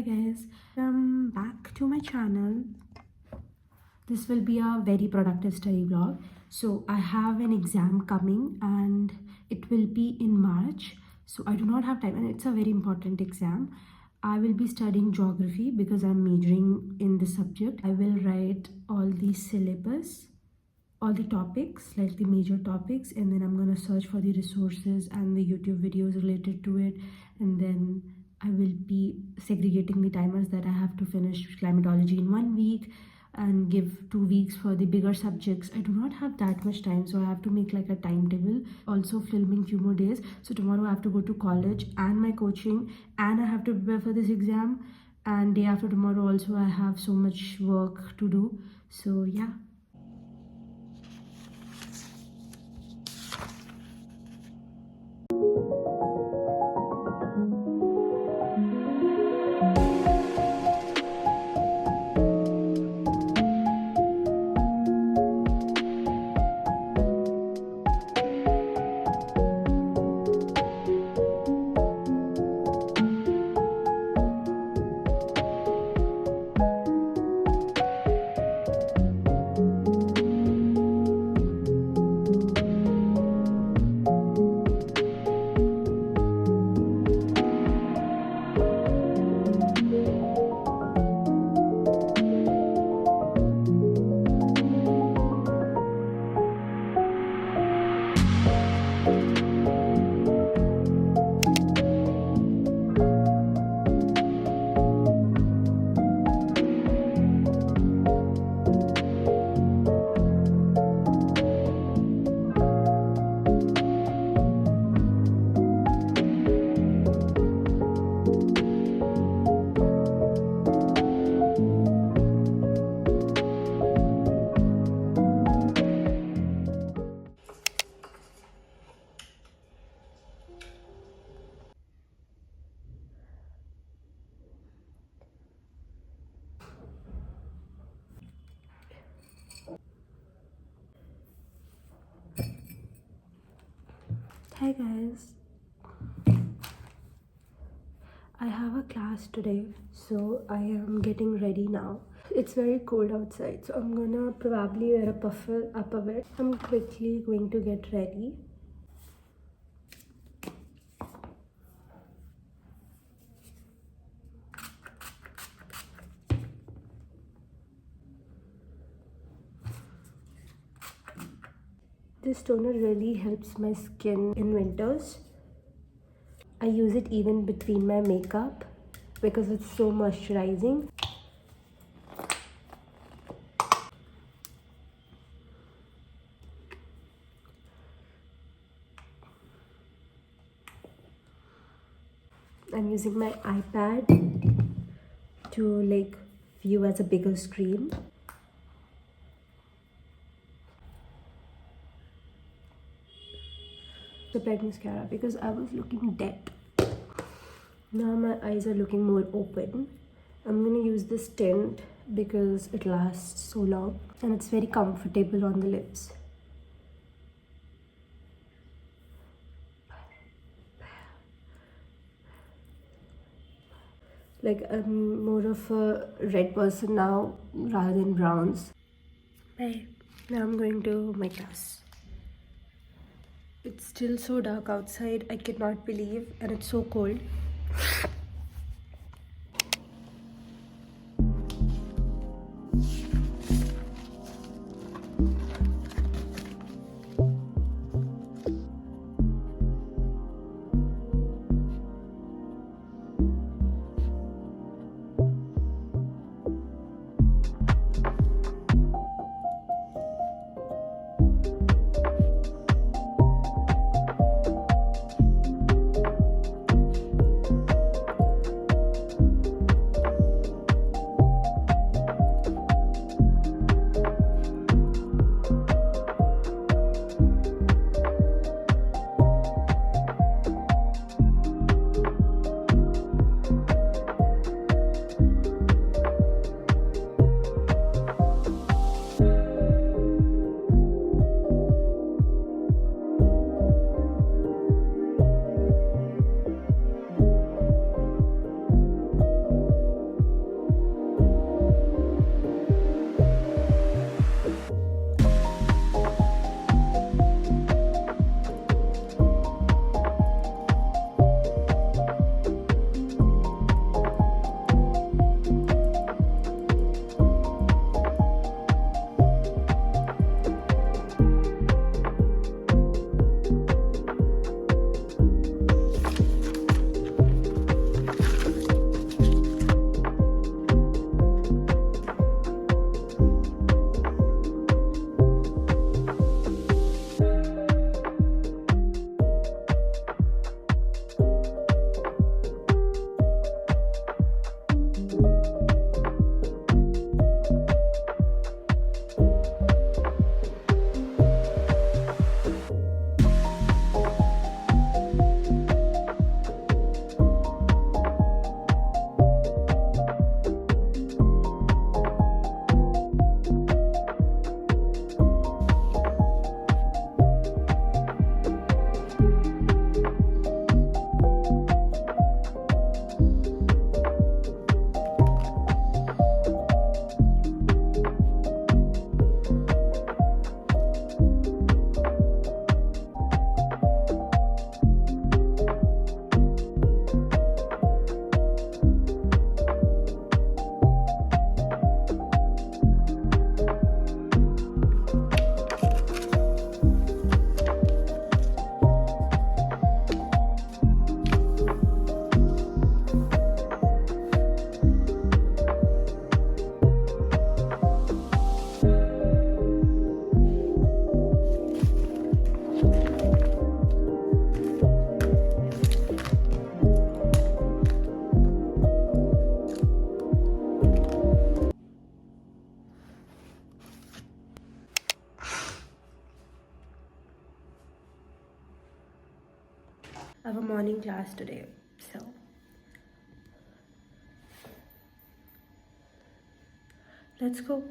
Hi guys, welcome back to my channel. This will be a very productive study vlog. So I have an exam coming and it will be in March. So I do not have time and it's a very important exam. I will be studying geography because I'm majoring in the subject. I will write all the syllabus, all the topics, like the major topics, and then I'm gonna search for the resources and the YouTube videos related to it, and then I will be segregating the timers that I have to finish climatology in 1 week and give 2 weeks for the bigger subjects. I do not have that much time, so I have to make like a timetable. Also filming few more days. So tomorrow I have to go to college and my coaching, and I have to prepare for this exam. And day after tomorrow also I have so much work to do. So yeah. Hi guys, I have a class today, so I am getting ready now. It's very cold outside, so I'm gonna probably wear a puffer up a bit. I'm quickly going to get ready. This toner really helps my skin in winters. I use it even between my makeup because it's so moisturizing. I'm using my iPad to like view as a bigger screen. Applied mascara because I was looking dead. Now my eyes are looking more open. I'm gonna use this tint because it lasts so long and it's very comfortable on the lips. Like I'm more of a red person now rather than browns. Bye. Now I'm going to my class. It's still so dark outside, I cannot believe, and it's so cold. have a morning class today, so let's go.